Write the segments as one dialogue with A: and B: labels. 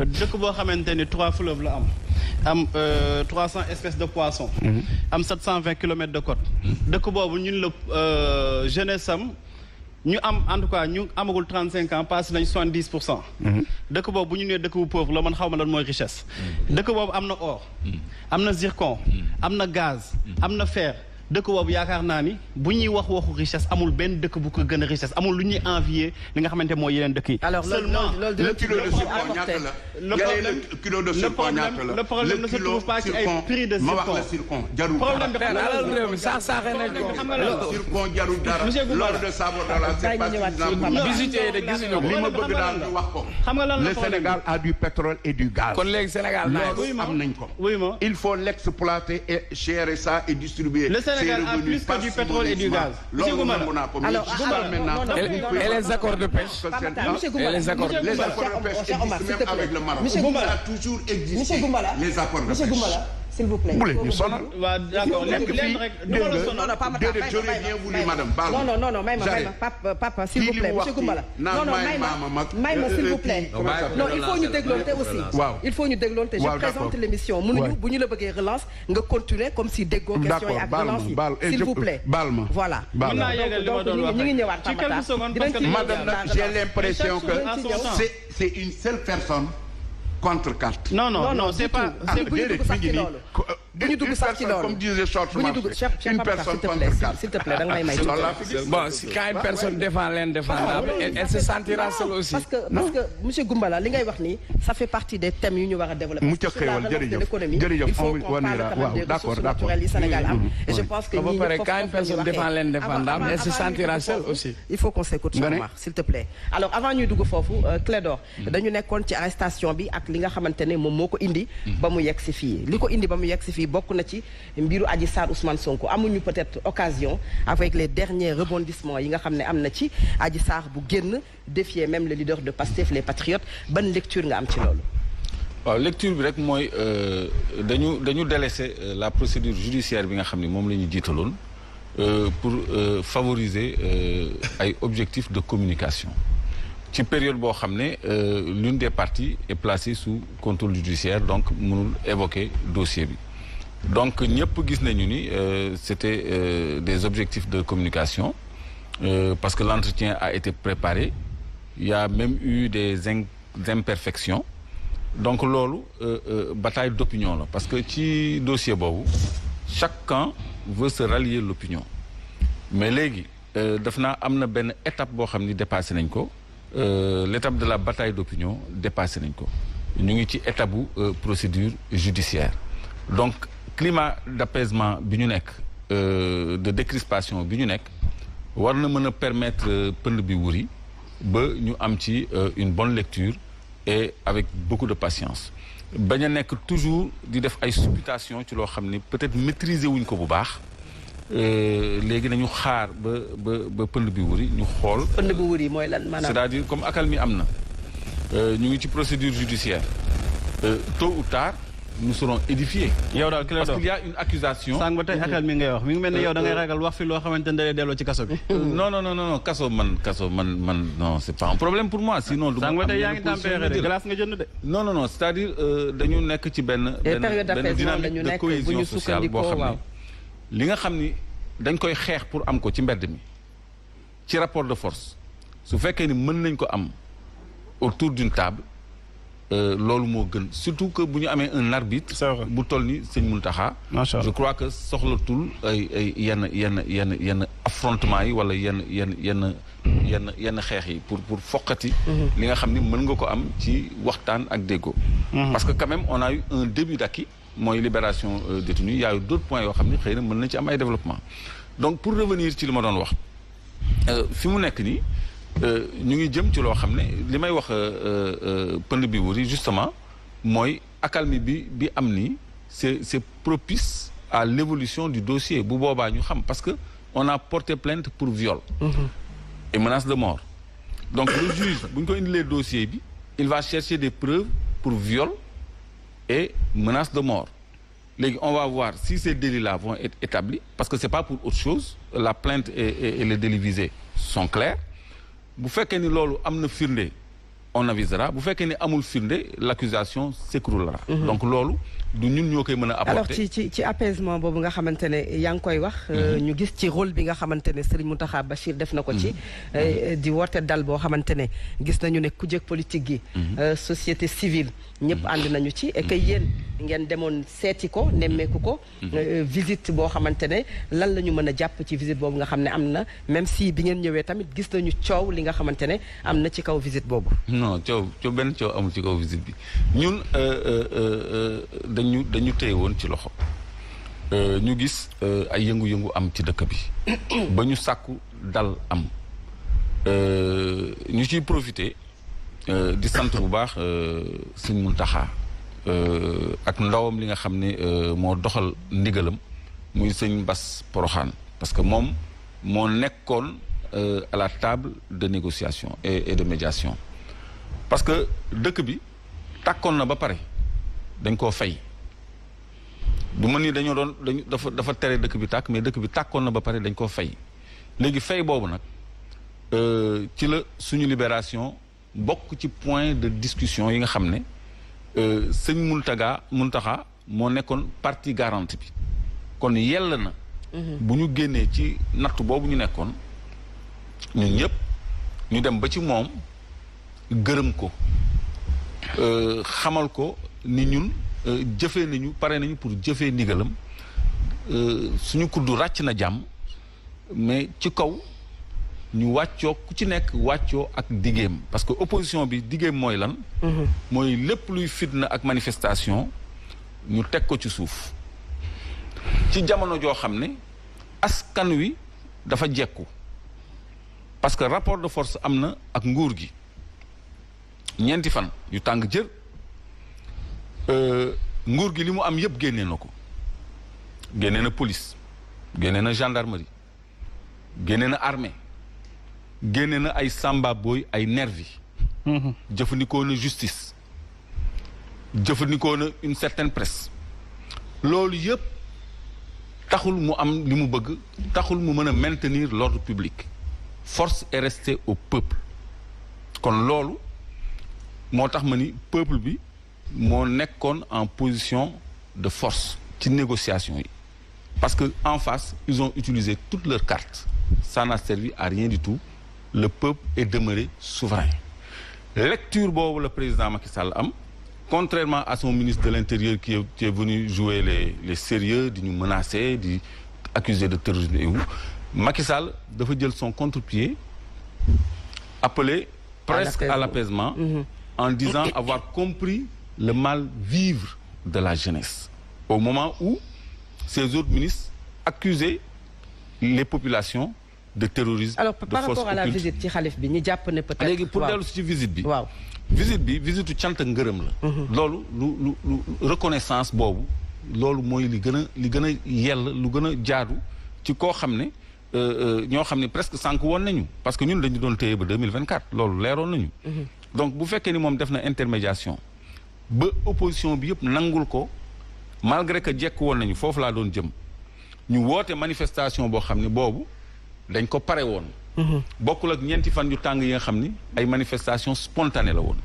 A: dëkk boo xamante ni 3 fleuves la am 300 espèces de poissons. am 720 kilomètres de côte. dëkk boobu ñun la jeunesse am ñu am en tout cas ñu amagul 35 ans passé nañ 70%. dëkk boobu bu ñu nee dëkk bu pauvre la man xaw ma lan mooy richesse. dëkk boobu am na or. am na zircon. am na gaz. am na fer. dëkk boobu yaakaar naa ni bu ñuy wax waxu richesse amul benn dëkk bu ko gën a richesse amul lu ñuy envier li nga xamante mooy yeneen dëkk yi.
B: alors
A: seulement
B: le kilo de zircon ñaata la.
A: le problème ne se trouve pas ci ay prix de zircon.
C: ma wax la zircon jarul
A: problème bi
C: zircon jarul dara. loolu de sabre de la c'est pas suffisant.
B: visiter de gisuñu ko.
C: li ma bëgg daal ñu wax ko.
A: xam nga lan la
C: le Sénégal a du pétrole et du gaz.
B: kon léegi Sénégal
C: loolu am nañ ko. il faut l'exploiter et gérer ça et distribuer.
A: Le Sénégal a plus que du pétrole et du gaz.
C: Monsieur Goumara
B: alors et les accords de pêche.
C: Et les accords de pêche existent même avec le Maroc.
B: Monsieur Goumara
C: ça a toujours existé. Les accords de pêche.
B: Monsieur Goumara s'il vous plaît.
C: bu leen ñu sonal.
A: waaw d'accord léegi rek
C: j'aurais bien voulu madame baal
B: non may ma papa s'il vous plaît monsieur Goumara non may ma s'il vous plaît non il faut ñu dégloonte aussi
C: waaw
B: il faut ñu dégloonte je présente l'émission mënuñu bu ñu la bëggee relance nga continuer comme si déggoo question yi ak relance yi s'il vous plaît
C: baal ma
B: voilà
A: mën naa yeggal li ma doon wax
B: ñu ngi ñëwaat
A: ci quelques secondes parce que
C: madame j'ai l'impression que c'est une seule personne contre carte.
A: Non, c'est pas.
B: bu ñu dugg sax ci loolu
C: comme disait Short
B: bu ñu dugg une personne contre quatre s'il te plaît da nga may may.
D: Bon, si quand une personne défend l'indéfendable, elle se sentira seule aussi.
B: parce que monsieur Goumbala li ngay wax nii ça fait partie des thèmes yu ñu war a développer.
C: mu ca xéewal jërëjëf
B: il faut qu'on parle quand même des ressources naturelles yi Sénégal am. et je pense que
D: ñii ñëpp quand une personne défend l'indéfendable, elle se sentira seule aussi.
B: il faut qu'on s'écoute Omar s'il te plaît. alors avant ñuy dugg foofu Clédor dañu nekkoon ci arrestation bi ak li nga xamante ne moom moo ko indi ba mu yegg si fii li ko indi ba mu yegg si fii bokk na ci mbiru Adji Sarr Ousmane Sonko amuñu peut-être occasion avec les derniers rebondissements yi nga xam ne am na ci Adji Sarr bu génn défier même le leader de Pastef les Patriotes ban lecture nga am ci loolu.
D: waaw lecture bi rek mooy dañu délaisser la procédure judiciaire bi nga xam ne moom la ñu jiitaloon pour favoriser ay objectifs de communication ci période boo xam ne l'une des parties est placée sous contrôle judiciaire donc mënul évoquer dossier bi donc ñëpp gis nañu ni c'était des objectifs de communication parce que l'entretien a été préparé il y a même eu des imperfections donc loolu bataille d'opinion la parce que ci dossier boobu chaque camp veut se rallier l'opinion mais léegi daf naa am na benn étape boo xam ni dépassé nañ ko l'étape de la bataille d'opinion dépassé nañ ko ñu ngi ci étape bu procédure judiciaire donc climat d'apaisement bi ñu nekk de décrispation bi ñu nekk war na mën a permettre pënd bi wuri ba ñu am ci une bonne lecture et avec beaucoup de patience bañ a nekk toujours di def ay supputation ci loo xam ni peut-être maîtriser wuñ ko bu baax léegi nañu xaar ba pënd bi wuri ñu xool.
B: pënd bi wuri mooy lan maanaam.
D: c'est-à-dire comme accalmie am na ñu ngi ci procédure judiciaire tôt ou tard nous serons édifiés.
A: yow daal
D: parce qu'il y a une accusation.
A: sànq ba tey accalmie ngay wax mi ngi mel ni yow da ngay ragal wax fi loo xamante ne da delloo ci kaso bi.
D: non kaso man non c'est pas un problème pour moi sinon.
A: sànq ba tey yaa ngi tempéré de glace nga jënd de.
D: non c'est-à-dire dañu nekk ci benn dynamique de cohésion sociale boo xam ne li nga xam ni dañ koy xeex pour am ko ci mbedd mi ci rapport de force su fekkee ni mën nañ ko am autour d'une table loolu moo gën surtout que bu ñu amee un arbitre bu toll ni sëñ Mountakha je crois que soxlatul ay yenn affrontement yi wala yenn xeex yi pour foqati li nga xam ni mën nga ko am ci waxtaan ak déggoo parce que quand même on a eu un début d'acquis mooy libération détenus il y a eu d'autres points yoo xam ne xëy na mën na ci am ay développement donc pour revenir ci li ma doon wax fi mu nekk nii ñu ngi jëm ci loo xam ne li may wax pënd bi wuri justement mooy accalmie bi am nii c'est propice à l'évolution du dossier bu boobaa ñu xam parce que on a porté plainte pour viol et menace de mort donc le juge bu ñu ko indilee dossier bi il va chercher des preuves pour viol et menace de mort léegi on va voir si ces délits-là vont être établis parce que c'est pas pour autre chose la plainte et les délits visés sont clairs bu fekkee ni loolu am na firnde on avisera bu fekkee ne amul firnde l'accusation s'écroulera. Donc loolu du ñun ñoo koy mën a apporter.
B: alors ci apaisement boobu nga xamante ne yaa ngi koy wax. ñu gis ci rôle bi nga xamante ne Serigne Mountakha Bachir def na ko ci. di woote dal boo xamante ne gis nañu ne kujje politique gi. société civile ñëpp ànd nañu ci et que yéen ngeen demoon seeti ko nemmeeku ko. visite boo xamante ne lan la ñu mën a jàpp ci visite boobu nga xam ne am na même si bi ngeen ñëwee tamit gis nañu coow li nga xamante ne am na ci kaw visite boobu.
D: non coow benn coow amul ci kaw visite bi ñun dañu téye woon ci loxo ñu gis ay yëngu-yëngu am ci dëkk bi ba ñu sàkku dal am ñu ciy profiter di sant bu baax Sëñ Muntaxa ak ndawam li nga xam ne moo doxal ndigalam muy Sëñ Bass Poroxaan parce que moom moo nekkoon à la table de négociation et de médiation parce que dëkk bi tàkkoon na ba pare dañ koo fay du ma ni dañoo dafa tere dëkk bi tàkk mais dëkk bi tàkkoon na ba pare dañ koo fay léegi fay boobu nag ci la suñu libération bokk ci point de discussion yi nga xam ne Sëñ Muntaxa moo nekkoon partie garante bi kon yell na bu ñu génnee ci natt boobu ñu nekkoon ñun ñëpp ñu dem ba ci moom gërëm ko xamal ko ni ñun jëfee nañu pare nañu pour jëfee ndigalam suñu kuddu ràcc na jàmm mais ci kaw ñu wàccoo ku ci nekk wàccoo ak diggéem parce que opposition bi diggéem mooy lan mooy lépp luy fitna ak manifestation ñu teg ko ci suuf ci jamono joo xam ne askan wi dafa jekku parce que rapport de force am na ak nguur gi ñeenti fan yu tàng jër nguur gi li mu am yëpp génnee na ko génnee na police génnee na gendarmerie génnee na armée génnee na ay samba boy ay nervi jëfandikoo na justice jëfandikoo na une certaine presse loolu yëpp taxul mu am li mu bëgg taxul mu mën a maintenir l'ordre public force est restée au peuple kon loolu moo tax ma ni peuple bi moo nekkoon en position de force ci négociation yi parce que en face ils ont utilisé toutes leurs cartes ça n'a servi à rien du tout le peuple est demeuré souverain lecture boobu le président Macky Sall am contrairement à son ministre de l'Intérieur qui est venu jouer les sérieux di ñu menacer di accuser de terrorisme et où Macky Sall dafa jël son contre-pied appelé presque à l'apaisement en disant avoir compris le mal-vivre de la jeunesse au moment où ces autres ministres accusaient les populations de terrorisme.
B: Alors par rapport à la visite ci xalif bi ñu jàpp ne peut-être.
D: léegi pour dellu ci visite bi.
B: waaw
D: visite bi visitu cant ak ngërëm la. loolu lu reconnaissance boobu loolu mooy li gën a yell lu gën a jaadu ci koo xam ne ñoo xam ne presque sànq woon nañu parce que ñun dañu doon téye ba 2024 loolu leeroon nañu. donc bu fekkee ni moom def na intermédiation ba opposition bi yëpp nangul ko malgré que jekk woon nañu foofu laa doon jëm ñu woote manifestation boo xam ne boobu dañ ko pare woon. bokkul ak ñeenti fan yu tàng yi nga xam ni ay manifestation spontanée la woon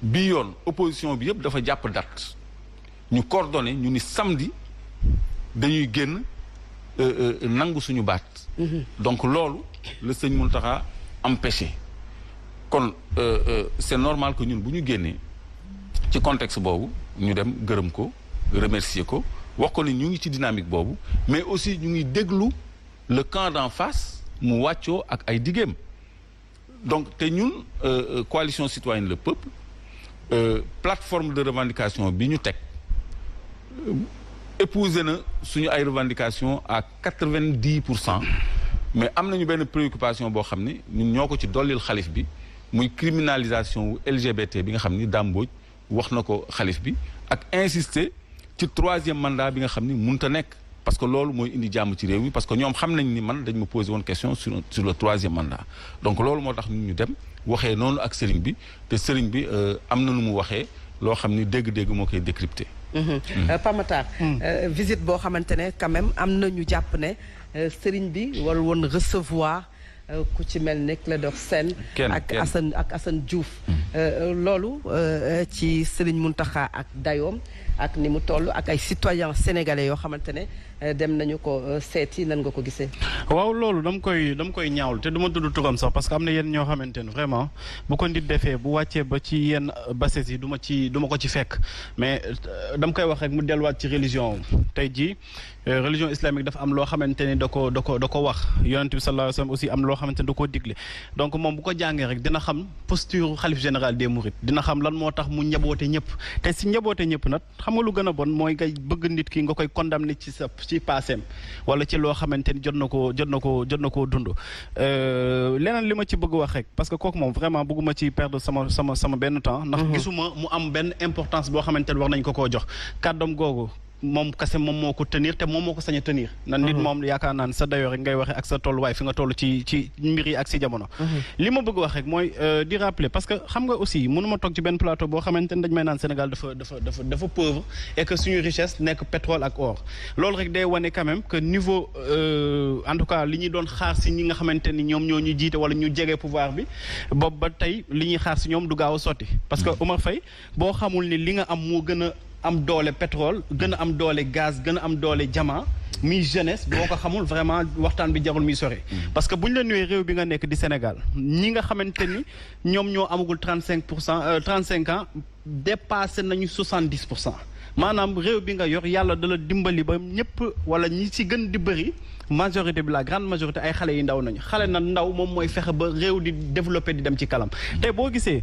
D: bii yoon opposition bi yëpp dafa jàpp date ñu coordonné ñu ni samedi dañuy génn nangu suñu baat. donc loolu la Sëñ Mountakha empêché kon c'est normal que ñun bu ñu génnee ci contexte boobu ñu dem gërëm ko remercier ko wax ko ni ñu ngi ci dynamique boobu mais aussi ñu ngi déglu le camp d'en face mu wàccoo ak ay diggéem donc te ñun coalition citoyenne le peuple plateforme de revendication bi ñu teg épouser na suñu ay revendication à 90% mais am nañu benn préoccupation boo xam ne ñun ñoo ko ci dollil xalif bi muy criminalisation wu LGBT bi nga xam ni Dame Mbodj wax na ko xalif bi ak insister ci 3e mandat bi nga xam ni mënut a nekk parce que loolu mooy indi jàmm ci réew mi parce que ñoom xam nañ ni man dañ ma posé woon question sur le 3e mandat donc loolu moo tax ñu dem waxee noonu ak sëriñ bi te sëriñ bi am na nu mu waxee loo xam ni dégg-dégg moo koy décrypté.
B: Pamatar visite boo xamante ne quand même am na ñu jàpp ne sëriñ bi war woon recevoir ku ci mel ne Clédor Sène ak Assane Diouf loolu ci Serigne Mountakha ak dayoom ak ni mu toll ak ay citoyens sénégalais yoo xamante ne dem nañu ko seeti nan nga ko gisee.
A: waaw loolu dama koy ñaawlu te du ma tudd turam sax parce que am na yenn ñoo xamante ne vraiment bu ko nit defee bu wàccee ba ci yenn bases yi du ma ko ci fekk mais dama koy wax rek mu delluwaat ci religion tey jii religion islamique dafa am loo xamante ni da ko wax yonent bi sallallahu alayhi wasallam aussi am loo xamante ni da koo digle donc moom bu ko jàngee rek dina xam posture xalif général des mourides dina xam lan moo tax mu njaboote ñëpp te si njaboote ñëpp nag xam nga lu gën a bon mooy ngay bëgg nit ki nga koy condamné ci passeem wala ci loo xamante ni jot na koo dund leneen li ma ci bëgg wax rek parce que kooku moom vraiment bëgguma ci perdre sama benn temps ndax gisuma mu am benn importance boo xamante ni war nañ ko koo jox kàddoom googu moom kase moom moo ko tenir te moom moo ko sañ a tenir nan nit moom yaakaar naan sa dayoo rek ngay waxee ak sa tolluwaay fi nga toll ci mbir yi ak si jamono li ma bëgg wax rek mooy di rappeler parce que xam nga aussi mënuma toog ci benn plateau boo xamante ne dañ may naan Sénégal dafa pauvre et que suñu richesse nekk pétrole ak or loolu rek day wane quand même que niveau en tout cas li ñuy doon xaar si ñi nga xamante ni ñoom ñoo ñu jiite wala ñu jege pouvoir bi boobu ba tey li ñuy xaar si ñoom du gaaw a sotti parce que Oumar Faye boo xamul ni li nga am moo gën a am doole pétrole gën a am doole gaz gën a am doole diamant mi jeunesse boo ko xamul vraiment waxtaan bi jarul muy sore parce que bu ñu la nuyee réew bi nga nekk di Sénégal ñi nga xamante ni ñoom ñoo amagul 35 ans dépassé nañu 70%. maanaam réew bi nga yor yàlla dala dimbali ba ñëpp wala ñi ci gën di bëri majorité bi la grande majorité ay xale yi ndaw nañu xale na ndaw moom mooy fexe ba réew di développé di dem ci kalam tey boo gisee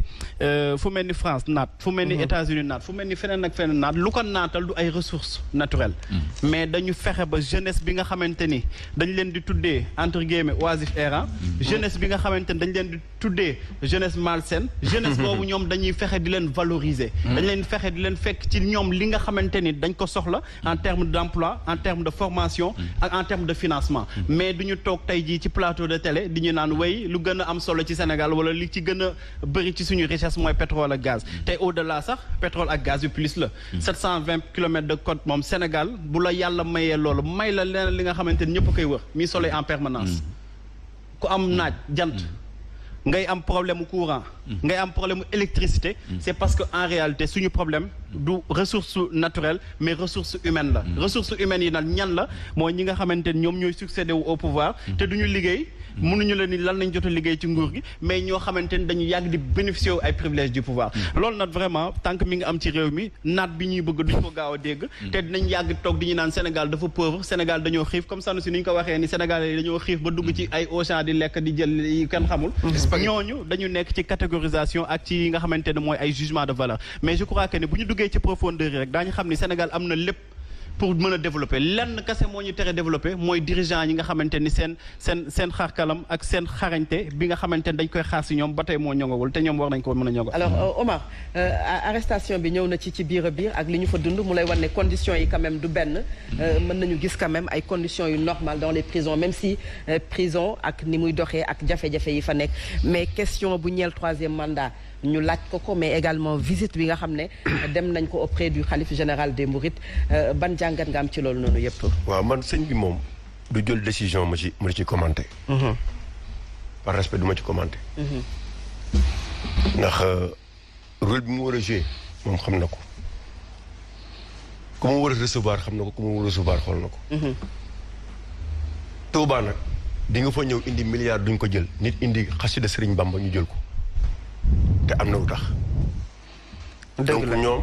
A: fu mel ni France naat fu mel ni États-Unis naat fu mel ni feneen ak feneen naat lu ko naatal du ay ressources naturelles mais dañu fexe ba jeunesse bi nga xamante ni dañ leen di tuddee entre guillemets oisif errant jeunesse bi nga xamante ni dañ leen di tuddee jeunesse malsaine jeunesse boobu ñoom dañuy fexe di leen valoriser dañ leen fexe di leen fekk ci ñoom li nga xamante ni dañ ko soxla en termes d'emploi en termes de formation ak en termes de financement mais duñu toog tey jii ci plateau de télé di ñu naan way lu gën a am solo ci Sénégal wala li ci gën a bëri ci suñu richesse mooy pétrole ak gaz te au-delà sax pétrole ak gaz yu plus la 720 kilomètres de côte moom Sénégal bu la yàlla mayee loolu may la leneen li nga xamante ni ñëpp koy wër mi soleil en permanence ku am naaj jant ngay am problème courant ngay am problème électricité c'est parce que en réalité suñu problème du ressource naturelle mais ressource humaine la ressources humaines yi nag ñan la mooy ñi nga xamante ni ñoom ñooy succédé wu au pouvoir te duñu liggéey mënuñu la ni lan lañ jot a liggéey ci nguur gi mais ñoo xamante ni dañu yàgg di bénéficier wu ay privilèges du pouvoir loolu nag vraiment tant que mi ngi am ci réew mi naat bi ñuy bëgg duñ ko gaaw a dégg te dinañ yàgg toog di ñu naan Sénégal dafa pauvre Sénégal dañoo xiif comme ça si ni ñu ko waxee ni Sénégal yi dañoo xiif ba dugg ci ay Auchan di lekk di jël yi kenn xamul ñooñu dañu nekk ci catégorisation ak ci yi nga xamante ne mooy ay jugement de valeur mais je crois que ne bu ñu duggee ci profondeur yi rek daañu xam ni Sénégal am na lépp pour mën a développer lenn kese moo ñu tere développer mooy dirigeant yi nga xamante ni seen xarkalam ak seen xarañte bi nga xamante ni dañ koy xaar si ñoom ba tey moo ñongawul te ñoom war nañ ko mën a ñongo
B: alors Omar arrestation bi ñëw na ci biir a biir ak li ñu fa dund mu lay wan ne conditions yi quand même du benn mën nañu gis quand même ay conditions yu normales dans les prisons même si prison ak ni muy doxee ak jafe-jafe yi fa nekk mais question bu ñeel 3e mandat ñu laaj ko mais également visite bi nga xam ne dem nañ ko auprès du khalife général des mourides ban jàngat nga am ci loolu noonu yëpp.
E: waaw man sëñ bi moom du jël décision ma ci commenté. par respect du ma ci commenté. ndax rôle bi mu war a jouer moom xam na ko ku mu war a recevoir xam na ko ku mu war a recevoir xool na ko. Touba nag di nga fa ñëw indi milliard duñ ko jël nit indi xasida Sëriñ Bamba ñu jël ko. te am na lu tax donc ñoom